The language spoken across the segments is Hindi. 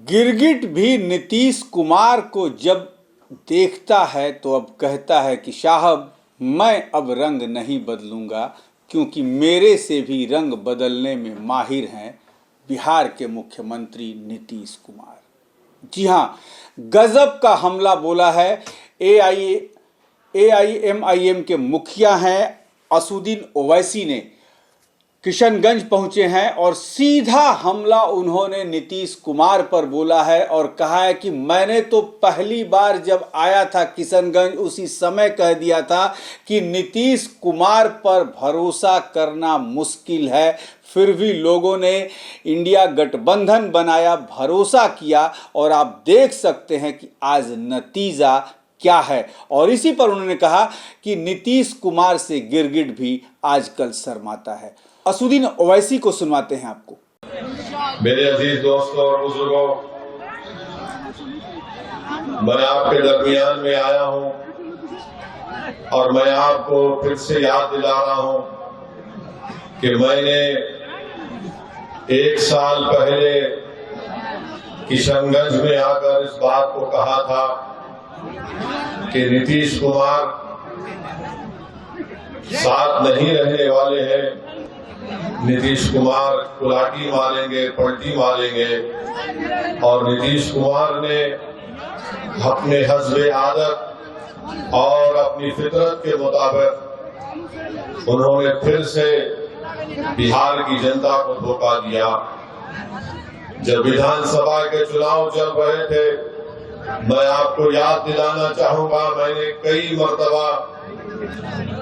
गिरगिट भी नीतीश कुमार को जब देखता है तो अब कहता है कि साहब मैं अब रंग नहीं बदलूंगा, क्योंकि मेरे से भी रंग बदलने में माहिर हैं बिहार के मुख्यमंत्री नीतीश कुमार। जी हाँ, गजब का हमला बोला है। AIMIM के मुखिया हैं असदुद्दीन ओवैसी ने किशनगंज पहुंचे हैं और सीधा हमला उन्होंने नीतीश कुमार पर बोला है और कहा है कि मैंने तो पहली बार जब आया था किशनगंज उसी समय कह दिया था कि नीतीश कुमार पर भरोसा करना मुश्किल है, फिर भी लोगों ने इंडिया गठबंधन बनाया, भरोसा किया और आप देख सकते हैं कि आज नतीजा क्या है। और इसी पर उन्होंने कहा कि नीतीश कुमार से गिरगिट भी आजकल शर्माता है। असदुद्दीन ओवैसी को सुनवाते हैं आपको। मेरे अजीज दोस्तों और बुजुर्गों, मैं आपके दरमियान में आया हूं और मैं आपको फिर से याद दिला रहा हूं कि मैंने 1 साल पहले किशनगंज में आकर इस बात को कहा था कि नीतीश कुमार साथ नहीं रहने वाले हैं, नीतीश कुमार कुलाटी मारेंगे, पलटी मारेंगे। और नीतीश कुमार ने अपने हस्बे आदत और अपनी फितरत के मुताबिक उन्होंने फिर से बिहार की जनता को धोखा दिया। जब विधानसभा के चुनाव चल रहे थे, मैं आपको याद दिलाना चाहूंगा, मैंने कई मर्तबा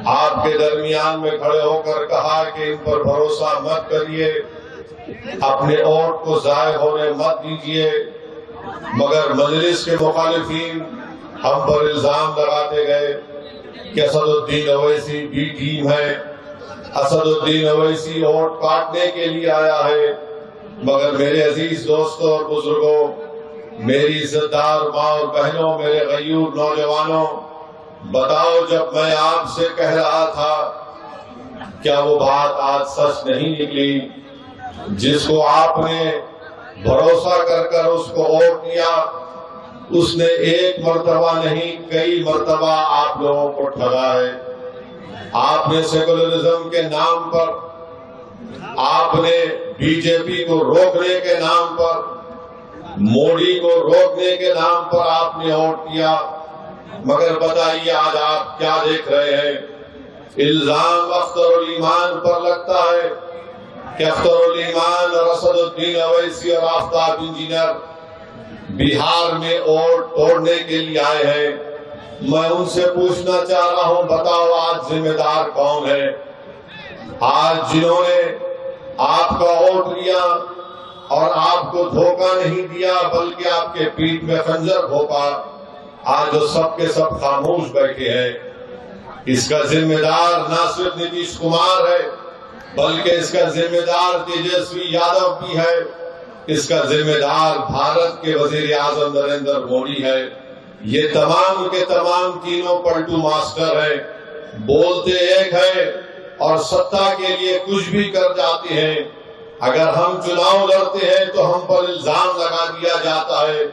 आपके दरमियान में खड़े होकर कहा कि इन पर भरोसा मत करिए, अपने वोट को जाय होने मत दीजिए। मगर मजलिस के मुखालिफिन हम पर इल्जाम लगाते गए कि असदुद्दीन ओवैसी बी टीम है, असदुद्दीन ओवैसी वोट काटने के लिए आया है। मगर मेरे अजीज दोस्तों और बुजुर्गों, मेरी इज्जतदार माँ और बहनों, मेरे गयूर नौजवानों, बताओ, जब मैं आपसे कह रहा था क्या वो बात आज सच नहीं निकली? जिसको आपने भरोसा कर उसको वोट दिया, उसने एक मर्तबा नहीं कई मर्तबा आप लोगों को ठगा है। आपने सेकुलरिज्म के नाम पर, आपने बीजेपी को रोकने के नाम पर, मोदी को रोकने के नाम पर आपने वोट दिया। मगर बताइए आज आप क्या देख रहे हैं? इल्जाम अख्तरुल ईमान पर लगता है कि अख्तरुल ईमान और असदुद्दीन ओवैसी और आफ्ताब इंजीनियर बिहार में वोट तोड़ने के लिए आए हैं। मैं उनसे पूछना चाह रहा हूं, बताओ आज जिम्मेदार कौन है? आज जिन्होंने आपका वोट लिया और आपको धोखा नहीं दिया बल्कि आपके पीठ में खंजर भोंका, आज जो सबके सब खामोश बैठे हैं, इसका जिम्मेदार न सिर्फ नीतीश कुमार है बल्कि इसका जिम्मेदार तेजस्वी यादव भी है, इसका जिम्मेदार भारत के वजीर आजम नरेंद्र मोदी है। ये तमाम के तमाम तीनों पलटू मास्टर हैं, बोलते एक है और सत्ता के लिए कुछ भी कर जाते हैं। अगर हम चुनाव लड़ते हैं तो हम पर इल्जाम लगा दिया जाता है,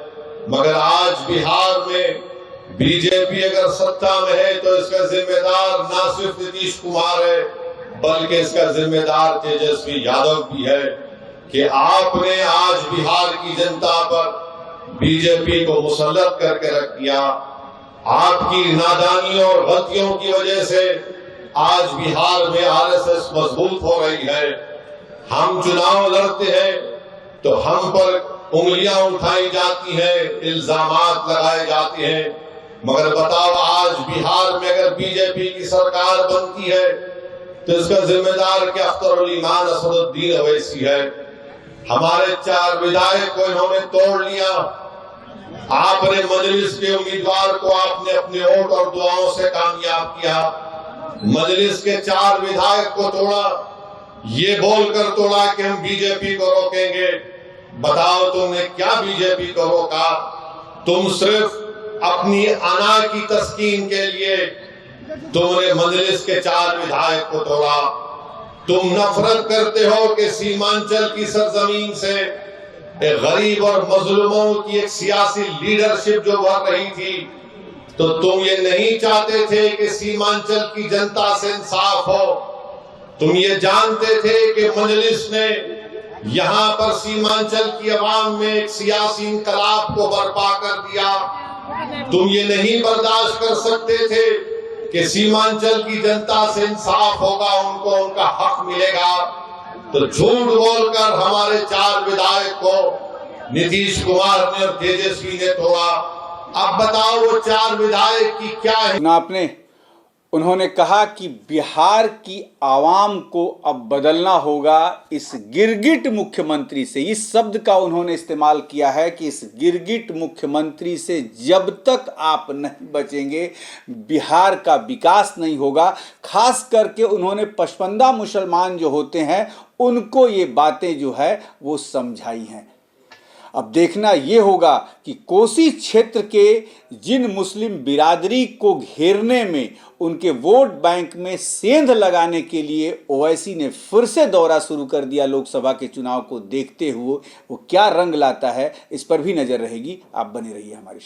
मगर आज बिहार में बीजेपी अगर सत्ता में है तो इसका जिम्मेदार न सिर्फ नीतीश कुमार है बल्कि इसका जिम्मेदार तेजस्वी यादव भी है कि आपने आज बिहार की जनता पर बीजेपी को मुसल्लत करके रख दिया। आपकी नादानियों और गलतियों की वजह से आज बिहार में आरएसएस मजबूत हो रही है। हम चुनाव लड़ते हैं तो हम पर उंगलियां उठाई जाती हैं, इल्जामात लगाए जाते हैं। मगर बताओ आज बिहार में अगर बीजेपी की सरकार बनती है तो इसका जिम्मेदार क्या अख्तरुल ईमान असदुद्दीन ओवैसी है? हमारे 4 विधायक को इन्होंने तोड़ लिया। आपने मजलिस के उम्मीदवार को आपने अपने वोट और दुआओं से कामयाब किया। मजलिस के 4 विधायक को तोड़ा, ये बोलकर तोड़ा कि हम बीजेपी को रोकेंगे। बताओ तुमने क्या बीजेपी को रोका? तुम सिर्फ अपनी अना की तस्कीन के लिए तुमने मजलिस के 4 विधायक को तोड़ा। तुम नफरत करते हो कि सीमांचल की सरजमीन से एक गरीब और मजलूमों की एक सियासी लीडरशिप जो बढ़ रही थी, तो तुम ये नहीं चाहते थे कि सीमांचल की जनता से इंसाफ हो। तुम ये जानते थे कि मजलिस ने यहां पर सीमांचल की आवाम में एक सियासी इंकलाब को बर्पा कर दिया। तुम ये नहीं बर्दाश्त कर सकते थे कि सीमांचल की जनता से इंसाफ होगा, उनको उनका हक मिलेगा। तो झूठ बोलकर हमारे 4 विधायक को नीतीश कुमार ने और तेजस्वी ने तोड़ा। अब बताओ वो 4 विधायक की क्या है? ना आपने उन्होंने कहा कि बिहार की आवाम को अब बदलना होगा इस गिरगिट मुख्यमंत्री से। इस शब्द का उन्होंने इस्तेमाल किया है कि इस गिरगिट मुख्यमंत्री से जब तक आप नहीं बचेंगे बिहार का विकास नहीं होगा। खास करके उन्होंने पशपंदा मुसलमान जो होते हैं उनको ये बातें जो है वो समझाई हैं। अब देखना ये होगा कि कोसी क्षेत्र के जिन मुस्लिम बिरादरी को घेरने में, उनके वोट बैंक में सेंध लगाने के लिए ओवैसी ने फिर से दौरा शुरू कर दिया लोकसभा के चुनाव को देखते हुए, वो क्या रंग लाता है इस पर भी नजर रहेगी। आप बने रहिए हमारे साथ।